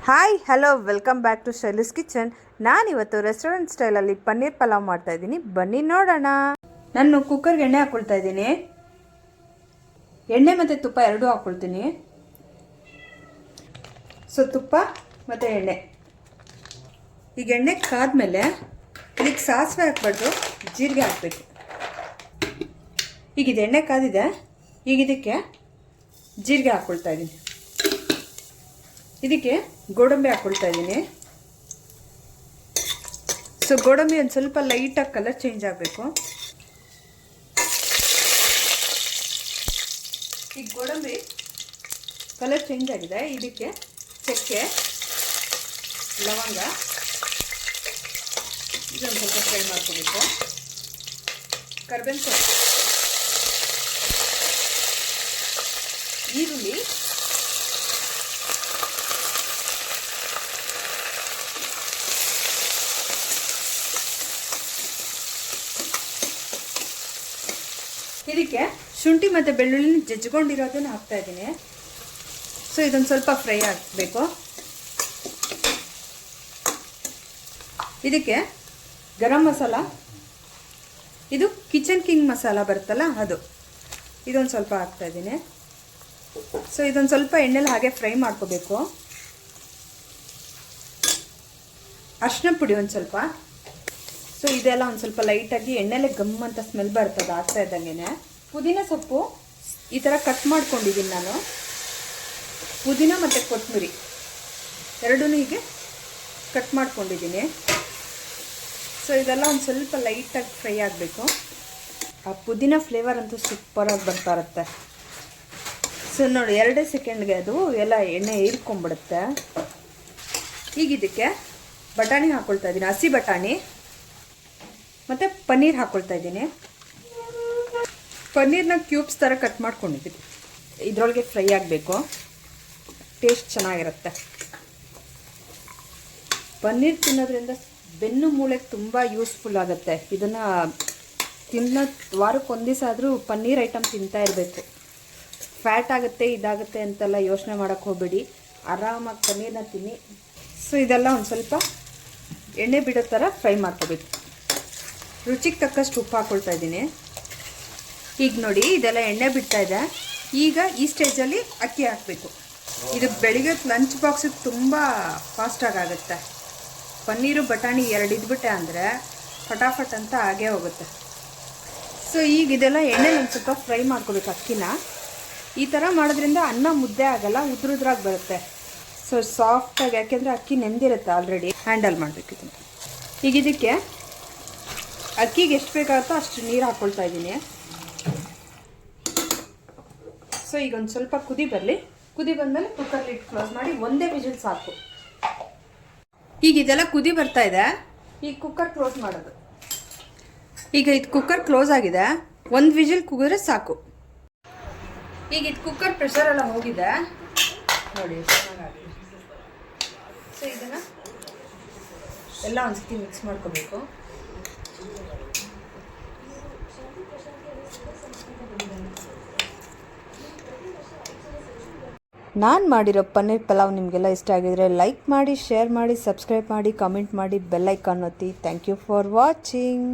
Hi hello welcome back to Shaily's kitchen. ನಾನಿವತ್ತು restaurant ಸ್ಟೈಲಲ್ಲಿ ಪನ್ನೀರ್ ಪಲಾವ್ ಮಾಡ್ತಾ ಇದ್ದೀನಿ, ಬನ್ನಿ ನೋಡೋಣ. ನಾನು ಕುಕ್ಕರ್ಗೆ ಎಣ್ಣೆ ಹಾಕ್ಕೊಳ್ತಾ ಇದ್ದೀನಿ. ಎಣ್ಣೆ ಮತ್ತು ತುಪ್ಪ ಎರಡೂ ಹಾಕ್ಕೊಳ್ತೀನಿ. ಸೊ ತುಪ್ಪ ಮತ್ತು ಎಣ್ಣೆ ಈಗ ಎಣ್ಣೆ ಕಾದ್ಮೇಲೆ ಇದಕ್ಕೆ ಸಾಸಿವೆ ಹಾಕ್ಬಾರ್ದು, ಜೀರಿಗೆ ಹಾಕಬೇಕು. ಈಗ ಇದು ಎಣ್ಣೆ ಕಾದಿದೆ, ಈಗ ಇದಕ್ಕೆ ಜೀರಿಗೆ ಹಾಕ್ಕೊಳ್ತಾ ಇದ್ದೀನಿ. ಇದಕ್ಕೆ ಗೋಡಂಬಿ ಹಾಕ್ಕೊಳ್ತಾ ಇದ್ದೀನಿ. ಸೊ ಗೋಡಂಬಿ ಒಂದು ಸ್ವಲ್ಪ ಲೈಟಾಗಿ ಕಲರ್ ಚೇಂಜ್ ಆಗಬೇಕು. ಈಗ ಗೋಡಂಬಿ ಕಲರ್ ಚೇಂಜ್ ಆಗಿದೆ. ಇದಕ್ಕೆ ಚಕ್ಕೆ, ಲವಂಗ ಇದೊಂದು ಸ್ವಲ್ಪ ಫ್ರೈ ಮಾಡ್ಕೋಬೇಕು. ಕರ್ಬೇವಿನ ಸೊಪ್ಪು, ಈರುಳ್ಳಿ, ಇದಕ್ಕೆ ಶುಂಠಿ ಮತ್ತು ಬೆಳ್ಳುಳ್ಳಿ ಜಜ್ಜಿಕೊಂಡಿರೋದನ್ನು ಹಾಕ್ತಾ ಇದ್ದೀನಿ. ಸೊ ಇದೊಂದು ಸ್ವಲ್ಪ ಫ್ರೈ ಆಗಬೇಕು. ಇದಕ್ಕೆ ಗರಂ ಮಸಾಲ, ಇದು ಕಿಚನ್ ಕಿಂಗ್ ಮಸಾಲ ಬರುತ್ತಲ್ಲ ಅದು, ಇದೊಂದು ಸ್ವಲ್ಪ ಹಾಕ್ತಾ ಇದ್ದೀನಿ. ಸೊ ಇದೊಂದು ಸ್ವಲ್ಪ ಎಣ್ಣೆಲಿ ಹಾಗೆ ಫ್ರೈ ಮಾಡ್ಕೋಬೇಕು. ಅರಿಶಿನ ಪುಡಿ ಒಂದು ಸ್ವಲ್ಪ. ಸೊ ಇದೆಲ್ಲ ಒಂದು ಸ್ವಲ್ಪ ಲೈಟಾಗಿ ಎಣ್ಣೆಲೆ ಗಮ್ ಅಂತ ಸ್ಮೆಲ್ ಬರ್ತದೆ ಆಗ್ತಾ ಇದ್ದಂಗೆ. ಪುದೀನ ಸೊಪ್ಪು ಈ ಥರ ಕಟ್ ಮಾಡ್ಕೊಂಡಿದ್ದೀನಿ ನಾನು. ಪುದೀನ ಮತ್ತು ಕೊತ್ತಂಬರಿ ಎರಡೂ ಹೀಗೆ ಕಟ್ ಮಾಡ್ಕೊಂಡಿದ್ದೀನಿ. ಸೊ ಇದೆಲ್ಲ ಒಂದು ಸ್ವಲ್ಪ ಲೈಟಾಗಿ ಫ್ರೈ ಆಗಬೇಕು. ಆ ಪುದೀನ ಫ್ಲೇವರ್ ಅಂತೂ ಸೂಪರಾಗಿ ಬರ್ತಾ ಇರುತ್ತೆ. ಸೊ ನೋಡಿ, 2 ಸೆಕೆಂಡ್ಗೆ ಅದು ಎಲ್ಲ ಎಣ್ಣೆ ಹೀರ್ಕೊಂಡ್ಬಿಡುತ್ತೆ. ಈಗ ಇದಕ್ಕೆ ಬಟಾಣಿ ಹಾಕ್ಕೊಳ್ತಾ ಇದ್ದೀನಿ, ಹಸಿ ಬಟಾಣಿ ಮತ್ತು ಪನ್ನೀರ್ ಹಾಕ್ಕೊಳ್ತಾ ಇದ್ದೀನಿ. ಪನ್ನೀರ್ನ ಕ್ಯೂಬ್ಸ್ ಥರ ಕಟ್ ಮಾಡ್ಕೊಂಡಿದ್ದೀನಿ. ಇದರೊಳಗೆ ಫ್ರೈ ಆಗಬೇಕು, ಟೇಸ್ಟ್ ಚೆನ್ನಾಗಿರುತ್ತೆ. ಪನ್ನೀರ್ ತಿನ್ನೋದ್ರಿಂದ ಬೆನ್ನು ಮೂಳೆಗೆ ತುಂಬ ಯೂಸ್ಫುಲ್ ಆಗುತ್ತೆ. ಇದನ್ನು ವಾರಕ್ಕೆ ಒಂದು ದಿವಸ ಆದರೂ ಪನ್ನೀರ್ ಐಟಮ್ ತಿಂತಾ ಇರಬೇಕು. ಫ್ಯಾಟ್ ಆಗುತ್ತೆ, ಇದಾಗುತ್ತೆ ಅಂತೆಲ್ಲ ಯೋಚನೆ ಮಾಡೋಕ್ಕೆ ಹೋಗಬೇಡಿ, ಆರಾಮಾಗಿ ಪನ್ನೀರ್ನ ತಿನ್ನಿ. ಸೊ ಇದೆಲ್ಲ ಒಂದು ಸ್ವಲ್ಪ ಎಣ್ಣೆ ಬಿಡೋ ಥರ ಫ್ರೈ ಮಾಡ್ಕೋಬೇಕು. ರುಚಿಗೆ ತಕ್ಕಷ್ಟು ಉಪ್ಪು ಹಾಕ್ಕೊಳ್ತಾ ಇದ್ದೀನಿ. ಈಗ ನೋಡಿ, ಇದೆಲ್ಲ ಎಣ್ಣೆ ಬಿಡ್ತಾ ಇದೆ. ಈಗ ಈ ಸ್ಟೇಜಲ್ಲಿ ಅಕ್ಕಿ ಹಾಕಬೇಕು. ಇದು ಬೆಳಿಗ್ಗೆ ಲಂಚ್ ಬಾಕ್ಸಿಗೆ ತುಂಬ ಫಾಸ್ಟಾಗಿ ಆಗುತ್ತೆ. ಪನ್ನೀರು ಬಟಾಣಿ 2 ಇದ್ಬಿಟ್ಟೆ ಅಂದರೆ ಫಟಾಫಟ್ ಅಂತ ಆಗೇ ಹೋಗುತ್ತೆ. ಸೊ ಈಗ ಇದೆಲ್ಲ ಎಣ್ಣೆಲಿ ಒಂದು ಸ್ವಲ್ಪ ಫ್ರೈ ಮಾಡ್ಕೋಬೇಕು ಅಕ್ಕಿನ. ಈ ಥರ ಮಾಡೋದ್ರಿಂದ ಅನ್ನ ಮುದ್ದೆ ಆಗಲ್ಲ, ಉದ್ರುದ್ರಾಗಿ ಬರುತ್ತೆ. ಸೊ ಸಾಫ್ಟಾಗಿ, ಯಾಕೆಂದರೆ ಅಕ್ಕಿ ನೆಂದಿರುತ್ತೆ ಆಲ್ರೆಡಿ, ಹ್ಯಾಂಡಲ್ ಮಾಡಬೇಕು ಇದನ್ನು. ಈಗ ಇದಕ್ಕೆ ಅಕ್ಕಿಗೆ ಎಷ್ಟು ಬೇಕಾಗುತ್ತೋ ಅಷ್ಟು ನೀರು ಹಾಕ್ಕೊಳ್ತಾ ಇದ್ದೀನಿ. ಸೊ ಈಗ ಒಂದು ಸ್ವಲ್ಪ ಕುದಿ ಬರಲಿ. ಕುದಿ ಬಂದಮೇಲೆ ಕುಕ್ಕರ್ ಲಿಡ್ ಕ್ಲೋಸ್ ಮಾಡಿ ಒಂದೇ ವಿಜಿಲ್ ಸಾಕು. ಈಗ ಇದೆಲ್ಲ ಕುದಿ ಬರ್ತಾ ಇದೆ. ಈಗ ಕುಕ್ಕರ್ ಕ್ಲೋಸ್ ಮಾಡೋದು. ಈಗ ಇದು ಕುಕ್ಕರ್ ಕ್ಲೋಸ್ ಆಗಿದೆ, ಒಂದು ವಿಜಿಲ್ ಕೂಗಿದ್ರೆ ಸಾಕು. ಈಗ ಇದು ಕುಕ್ಕರ್ ಪ್ರೆಷರ್ ಎಲ್ಲ ಹೋಗಿದೆ ನೋಡಿ, ಚೆನ್ನಾಗಾಗಿದೆ. ಸೊ ಇದನ್ನು ಎಲ್ಲ ಒಂದ್ಸತಿ ಮಿಕ್ಸ್ ಮಾಡ್ಕೋಬೇಕು. ನಾನು ಮಾಡಿರೋ ಪನ್ನೀರ್ ಪಲಾವ್ ನಿಮಗೆಲ್ಲ ಇಷ್ಟ ಆಗಿದ್ರೆ ಲೈಕ್ ಮಾಡಿ, ಶೇರ್ ಮಾಡಿ, ಸಬ್ಸ್ಕ್ರೈಬ್ ಮಾಡಿ, ಕಾಮೆಂಟ್ ಮಾಡಿ, ಬೆಲ್ ಐಕಾನ್ ಒತ್ತಿ. Thank you for watching.